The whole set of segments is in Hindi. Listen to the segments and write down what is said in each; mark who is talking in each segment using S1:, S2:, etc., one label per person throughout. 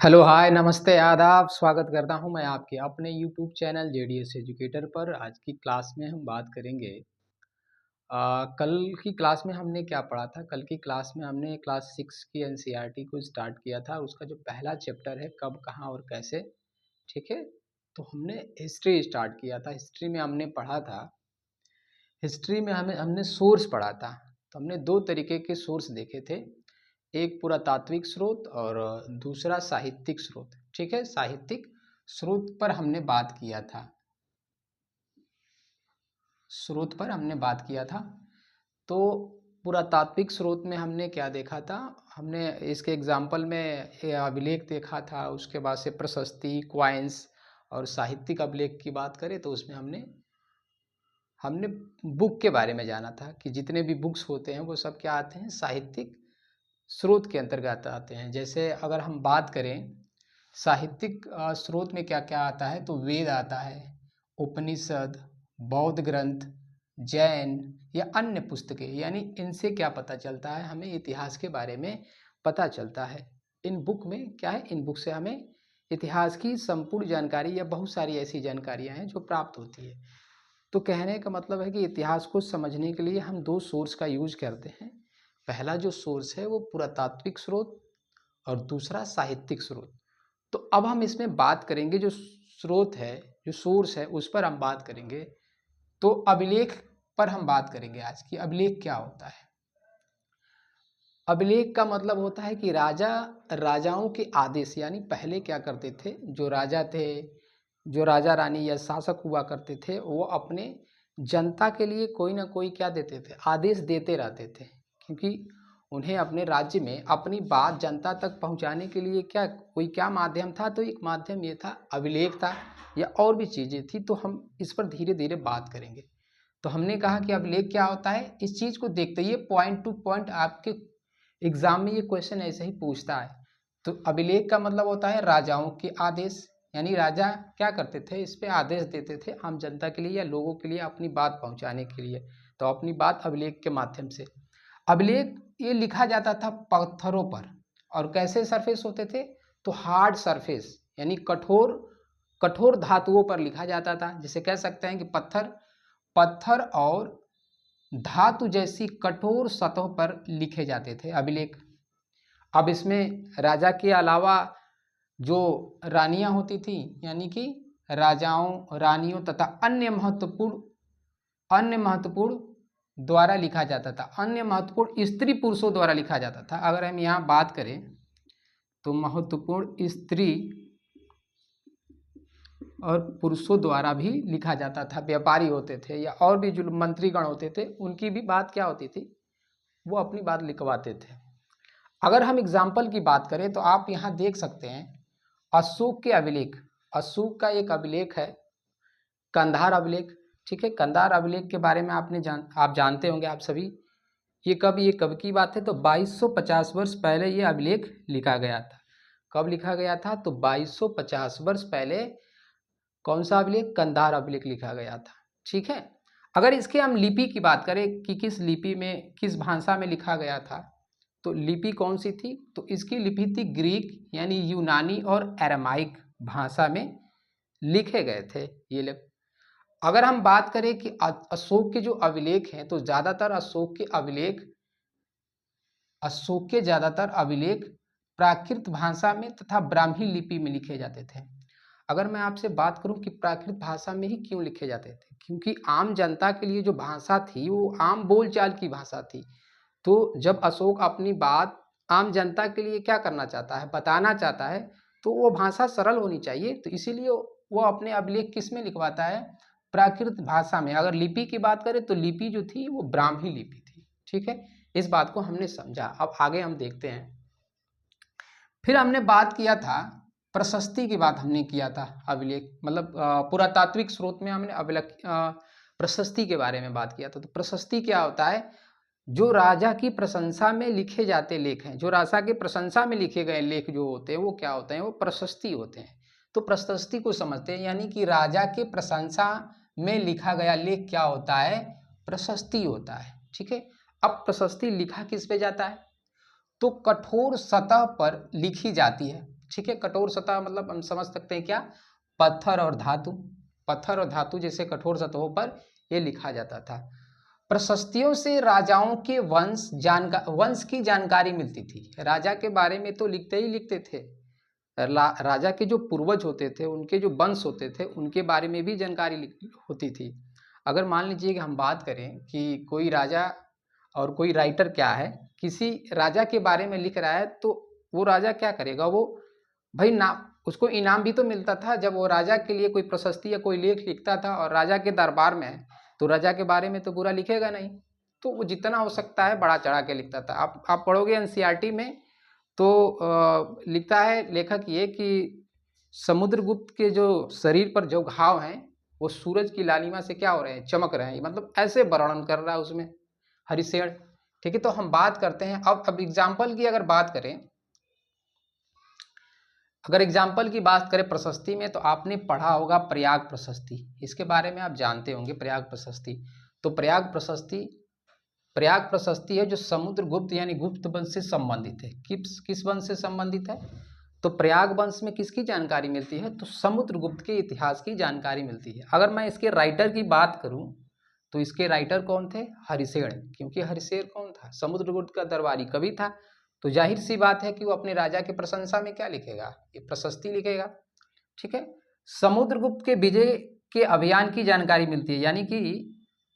S1: हेलो हाय नमस्ते आदाब। स्वागत करता हूं मैं आपके अपने यूट्यूब चैनल जेडीएस एजुकेटर पर। आज की क्लास में हम बात करेंगे। कल की क्लास में हमने क्या पढ़ा था। कल की क्लास में हमने क्लास 6 की एनसीईआरटी को स्टार्ट किया था। उसका जो पहला चैप्टर है कब कहाँ और कैसे, ठीक है। तो हमने हिस्ट्री स्टार्ट किया था। हिस्ट्री में हमने पढ़ा था, हिस्ट्री में हमने सोर्स पढ़ा था। तो हमने दो तरीके के सोर्स देखे थे, एक पुरातात्विक स्रोत और दूसरा साहित्यिक स्रोत, ठीक है। साहित्यिक स्रोत पर हमने बात किया था, स्रोत पर हमने बात किया था। तो पुरातात्विक स्रोत में हमने क्या देखा था, हमने इसके एग्जाम्पल में अभिलेख देखा था, उसके बाद से प्रशस्ति, क्वाइंस। और साहित्यिक अभिलेख की बात करें तो उसमें हमने हमने बुक के बारे में जाना था कि जितने भी बुक्स होते हैं वो सब क्या आते हैं, साहित्यिक स्रोत के अंतर्गत आते हैं। जैसे अगर हम बात करें साहित्यिक स्रोत में क्या क्या आता है, तो वेद आता है, उपनिषद, बौद्ध ग्रंथ, जैन या अन्य पुस्तकें। यानी इनसे क्या पता चलता है, हमें इतिहास के बारे में पता चलता है। इन बुक में क्या है, इन बुक से हमें इतिहास की संपूर्ण जानकारी या बहुत सारी ऐसी जानकारियां हैं जो प्राप्त होती है। तो कहने का मतलब है कि इतिहास को समझने के लिए हम दो सोर्स का यूज करते हैं। पहला जो सोर्स है वो पुरातात्विक स्रोत और दूसरा साहित्यिक स्रोत। तो अब हम इसमें बात करेंगे, जो स्रोत है, जो सोर्स है, उस पर हम बात करेंगे। तो अभिलेख पर हम बात करेंगे आज की। अभिलेख क्या होता है। अभिलेख का मतलब होता है कि राजाओं के आदेश, यानी पहले क्या करते थे, जो राजा थे, जो राजा रानी या शासक हुआ करते थे, वो अपने जनता के लिए कोई ना कोई क्या देते थे, आदेश देते रहते थे। क्योंकि उन्हें अपने राज्य में अपनी बात जनता तक पहुंचाने के लिए क्या माध्यम था, तो एक माध्यम ये था, अभिलेख था, या और भी चीज़ें थी। तो हम इस पर धीरे धीरे बात करेंगे। तो हमने कहा कि अभिलेख क्या होता है, इस चीज़ को देखते ही पॉइंट टू पॉइंट आपके एग्जाम में ये क्वेश्चन ऐसे ही पूछता है। तो अभिलेख का मतलब होता है राजाओं के आदेश, यानी राजा क्या करते थे, इस पे आदेश देते थे आम जनता के लिए या लोगों के लिए अपनी बात पहुंचाने के लिए। तो अपनी बात अभिलेख के माध्यम से। अभिलेख ये लिखा जाता था पत्थरों पर। और कैसे सरफेस होते थे, तो हार्ड सरफेस, यानी कठोर कठोर धातुओं पर लिखा जाता था। जिसे कह सकते हैं कि पत्थर पत्थर और धातु जैसी कठोर सतहों पर लिखे जाते थे अभिलेख। अब इसमें राजा के अलावा जो रानियां होती थी, यानी कि राजाओं, रानियों तथा अन्य महत्वपूर्ण द्वारा लिखा जाता था, अन्य महत्वपूर्ण स्त्री पुरुषों द्वारा लिखा जाता था। अगर हम यहाँ बात करें तो महत्वपूर्ण स्त्री और पुरुषों द्वारा भी लिखा जाता था। व्यापारी होते थे या और भी जो मंत्रीगण होते थे, उनकी भी बात क्या होती थी, वो अपनी बात लिखवाते थे। अगर हम एग्जाम्पल की बात करें तो आप यहाँ देख सकते हैं अशोक के अभिलेख। अशोक का एक अभिलेख है कंधार अभिलेख, ठीक है। कंधार अभिलेख के बारे में आप जानते होंगे आप सभी। ये कब की बात है, तो 2250 वर्ष पहले ये अभिलेख लिखा गया था। कब लिखा गया था, तो 2250 वर्ष पहले कौन सा अभिलेख, कंधार अभिलेख लिखा गया था, ठीक है। अगर इसके हम लिपि की बात करें कि किस लिपि में, किस भाषा में लिखा गया था, तो लिपि कौन सी थी, तो इसकी लिपि थी ग्रीक, यानी यूनानी और अरामाइक भाषा में लिखे गए थे ये लोग। अगर हम बात करें कि अशोक के जो अभिलेख हैं, तो ज़्यादातर अशोक के प्राकृत भाषा में तथा ब्राह्मी लिपि में लिखे जाते थे। अगर मैं आपसे बात करूं कि प्राकृत भाषा में ही क्यों लिखे जाते थे, क्योंकि आम जनता के लिए जो भाषा थी वो आम बोलचाल की भाषा थी। तो जब अशोक अपनी बात आम जनता के लिए क्या करना चाहता है, बताना चाहता है, तो वो भाषा सरल होनी चाहिए। तो इसीलिए वो अपने अभिलेख किस में लिखवाता है, प्राकृत भाषा में। अगर लिपि की बात करें तो लिपि जो थी वो ब्राह्मी लिपि थी, ठीक है। इस बात को हमने समझा। अब आगे हम देखते हैं। फिर हमने बात किया था प्रशस्ति की बात हमने किया था। अभिलेख मतलब पुरातात्विक स्रोत में हमने अभिलेख प्रशस्ति के बारे में बात किया था। तो प्रशस्ति क्या होता है, जो राजा की प्रशंसा में लिखे जाते लेख हैं, जो राजा की प्रशंसा में लिखे गए लेख जो होते हैं वो क्या होते हैं, वो प्रशस्ति होते हैं। तो प्रशस्ति को समझते हैं, यानी कि राजा के प्रशंसा में लिखा गया लेख क्या होता है, प्रशस्ति होता है, ठीक है। अब प्रशस्ति लिखा किस पे जाता है, तो कठोर सतह पर लिखी जाती है, ठीक है। कठोर सतह मतलब हम समझ सकते हैं क्या, पत्थर और धातु, पत्थर और धातु जैसे कठोर सतहों पर ये लिखा जाता था। प्रशस्तियों से राजाओं के वंश की जानकारी मिलती थी। राजा के बारे में तो लिखते ही लिखते थे, राजा के जो पूर्वज होते थे, उनके जो वंश होते थे, उनके बारे में भी जानकारी होती थी। अगर मान लीजिए कि हम बात करें कि कोई राजा और कोई राइटर क्या है, किसी राजा के बारे में लिख रहा है, तो वो राजा क्या करेगा, वो भाई ना उसको इनाम भी तो मिलता था जब वो राजा के लिए कोई प्रशस्ति या कोई लेख लिखता था, और राजा के दरबार में है तो राजा के बारे में तो बुरा लिखेगा नहीं, तो वो जितना हो सकता है बड़ा चढ़ा के लिखता था। आप पढ़ोगे एनसीईआरटी में तो लिखता है लेखक ये कि समुद्रगुप्त के जो शरीर पर जो घाव हैं वो सूरज की लालिमा से क्या हो रहे हैं, चमक रहे हैं, मतलब ऐसे वर्णन कर रहा है उसमें हरिशेण। ठीक है, तो हम बात करते हैं अब एग्जाम्पल की अगर बात करें, अगर एग्जाम्पल की बात करें प्रशस्ति में, तो आपने पढ़ा होगा प्रयाग प्रशस्ति, इसके बारे में आप जानते होंगे प्रयाग प्रशस्ति। तो प्रयाग प्रशस्ति है जो समुद्रगुप्त यानी गुप्त वंश से संबंधित है। किस वंश से संबंधित है, तो प्रयाग वंश में किसकी जानकारी मिलती है, तो समुद्रगुप्त के इतिहास की जानकारी मिलती है। अगर मैं इसके राइटर की बात करूं तो इसके राइटर कौन थे, हरिशेण, क्योंकि हरिशेण कौन था, समुद्रगुप्त का दरबारी कवि था, तो जाहिर सी बात है कि वो अपने राजा की प्रशंसा में क्या लिखेगा, ये प्रशस्ति लिखेगा। ठीक है, समुद्रगुप्त के विजय के अभियान की जानकारी मिलती है, यानी कि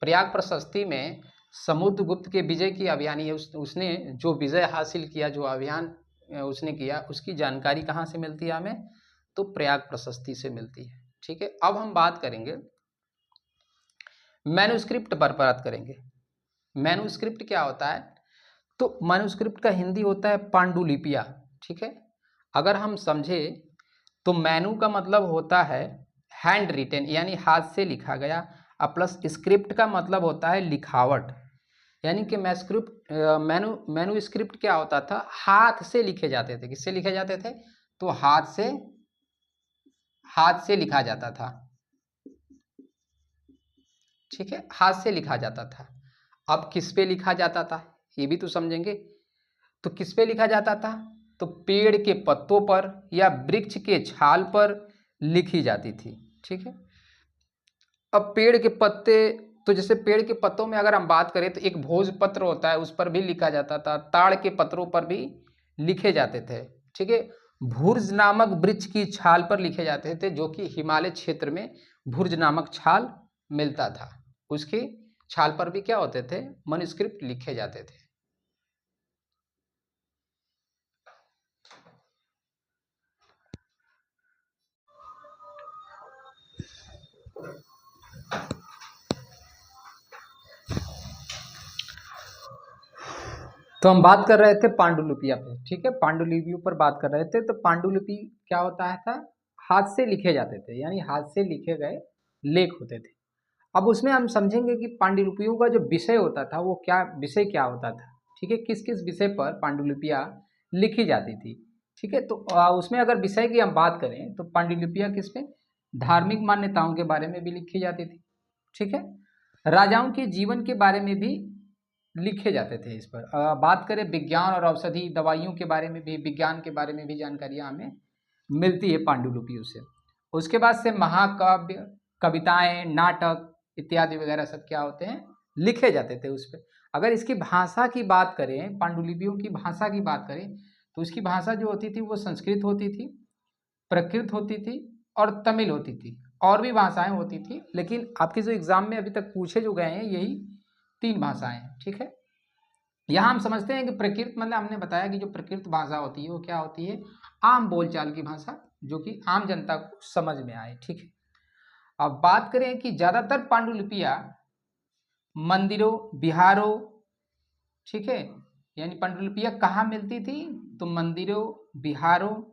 S1: प्रयाग प्रशस्ति में समुद्रगुप्त के विजय की अभियान, उसने जो विजय हासिल किया, जो अभियान उसने किया, उसकी जानकारी कहाँ से मिलती है हमें, तो प्रयाग प्रशस्ति से मिलती है। ठीक है, अब हम बात करेंगे मैन्युस्क्रिप्ट पर बात करेंगे। मैन्युस्क्रिप्ट क्या होता है, तो मैन्युस्क्रिप्ट का हिंदी होता है पांडुलिपिया। ठीक है, अगर हम समझे तो मैनु का मतलब होता है हैंड रिटेन यानी हाथ से लिखा गया, और प्लस स्क्रिप्ट का मतलब होता है लिखावट, यानी कि मैन्युस्क्रिप्ट क्या होता था, हाथ से लिखे जाते थे। किससे लिखे जाते थे, तो हाथ से लिखा जाता था। ठीक है, हाथ से लिखा जाता था। अब किस पे लिखा जाता था ये भी तो समझेंगे, तो किस पे लिखा जाता था, तो पेड़ के पत्तों पर या वृक्ष के छाल पर लिखी जाती थी। ठीक है, अब पेड़ के पत्ते, तो जैसे पेड़ के पत्तों में अगर हम बात करें तो एक भोजपत्र होता है, उस पर भी लिखा जाता था, ताड़ के पत्रों पर भी लिखे जाते थे। ठीक है, भुर्ज नामक वृक्ष की छाल पर लिखे जाते थे, जो कि हिमालय क्षेत्र में भुर्ज नामक छाल मिलता था, उसकी छाल पर भी क्या होते थे, मैन्युस्क्रिप्ट लिखे जाते थे। तो हम बात कर रहे थे पांडुलिपिया पे। ठीक है, पांडुलिपियों पर बात कर रहे थे। तो पांडुलिपि क्या होता है था, हाथ से लिखे जाते थे, यानी हाथ से लिखे गए लेख होते थे। अब उसमें हम समझेंगे कि पांडुलिपियों का जो विषय होता था वो क्या विषय क्या होता था। ठीक है, किस किस विषय पर पांडुलिपियाँ लिखी जाती थी। ठीक है, तो उसमें अगर विषय की हम बात करें तो पांडुलिपियाँ किस पे, धार्मिक मान्यताओं के बारे में भी लिखी जाती थी। ठीक है, राजाओं के जीवन के बारे में भी लिखे जाते थे। इस पर बात करें विज्ञान और औषधि दवाइयों के बारे में भी, विज्ञान के बारे में भी जानकारियाँ हमें मिलती है पांडुलिपियों से। उसके बाद से महाकाव्य, कविताएं, नाटक इत्यादि वगैरह सब क्या होते हैं, लिखे जाते थे उस पर। अगर इसकी भाषा की बात करें, पांडुलिपियों की भाषा की बात करें, तो उसकी भाषा जो होती थी वो संस्कृत होती थी, प्राकृत होती थी और तमिल होती थी, और भी भाषाएं होती थी, लेकिन आपके जो एग्जाम में अभी तक पूछे जो गए हैं यही 3 भाषाएं हैं। ठीक है, यहाँ हम समझते हैं कि प्रकृत मतलब हमने बताया कि जो प्रकृत भाषा होती है वो क्या होती है, आम बोलचाल की भाषा, जो कि आम जनता को समझ में आए। ठीक है, अब बात करें कि ज्यादातर पांडुलिपियां मंदिरों, बिहारों, ठीक है, यानी पांडुलिपियां कहाँ मिलती थी, तो मंदिरों, बिहारों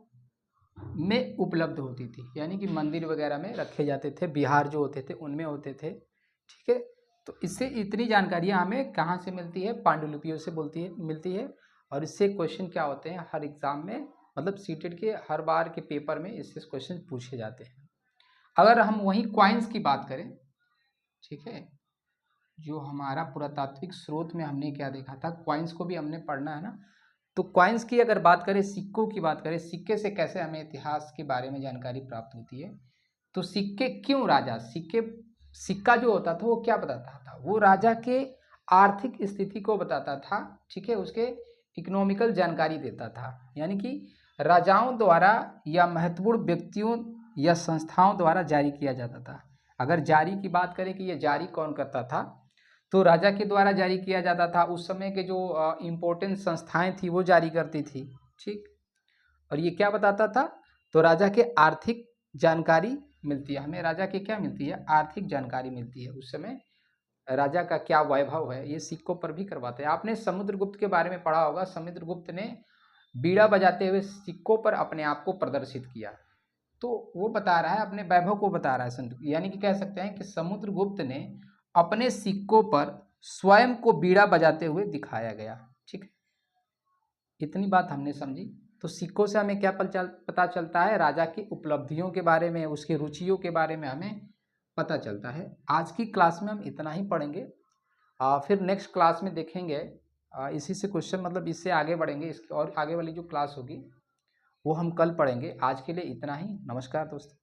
S1: में उपलब्ध होती थी, यानी कि मंदिर वगैरह में रखे जाते थे, बिहार जो होते थे उनमें होते थे। ठीक है, तो इससे इतनी जानकारियाँ हमें कहाँ से मिलती है, पांडुलिपियों से मिलती है। और इससे क्वेश्चन क्या होते हैं हर एग्जाम में, मतलब सीटेट के हर बार के पेपर में इससे क्वेश्चन पूछे जाते हैं। अगर हम वहीं क्वाइंस की बात करें, ठीक है, जो हमारा पुरातात्विक स्रोत में हमने क्या देखा था, क्वाइंस को भी हमने पढ़ना है ना, तो कॉइन्स की अगर बात करें, सिक्कों की बात करें, सिक्के से कैसे हमें इतिहास के बारे में जानकारी प्राप्त होती है। तो सिक्के क्यों राजा, सिक्का जो होता था वो क्या बताता था, वो राजा के आर्थिक स्थिति को बताता था, ठीक है, उसके इकोनॉमिकल जानकारी देता था। यानी कि राजाओं द्वारा या महत्वपूर्ण व्यक्तियों या संस्थाओं द्वारा जारी किया जाता था। अगर जारी की बात करें कि ये जारी कौन करता था, तो राजा के द्वारा जारी किया जाता था। उस समय के जो इम्पोर्टेंट संस्थाएं थी वो जारी करती थी, ठीक। और ये क्या बताता था, तो राजा के आर्थिक जानकारी मिलती है हमें, राजा की क्या मिलती है, आर्थिक जानकारी मिलती है। उस समय राजा का क्या वैभव है ये सिक्कों पर भी करवाते हैं। आपने समुद्रगुप्त के बारे में पढ़ा होगा, समुद्रगुप्त ने बीड़ा बजाते हुए सिक्कों पर अपने आप को प्रदर्शित किया। तो वो बता रहा है, अपने वैभव को बता रहा है, यानी कि कह सकते हैं कि समुद्रगुप्त ने अपने सिक्कों पर स्वयं को बीड़ा बजाते हुए दिखाया गया, ठीक है। इतनी बात हमने समझी। तो सिक्कों से हमें क्या पता चलता है, राजा की उपलब्धियों के बारे में, उसके रुचियों के बारे में हमें पता चलता है। आज की क्लास में हम इतना ही पढ़ेंगे, फिर नेक्स्ट क्लास में देखेंगे इसी से क्वेश्चन, मतलब इससे आगे बढ़ेंगे, इसकी और आगे वाली जो क्लास होगी वो हम कल पढ़ेंगे। आज के लिए इतना ही, नमस्कार दोस्तों।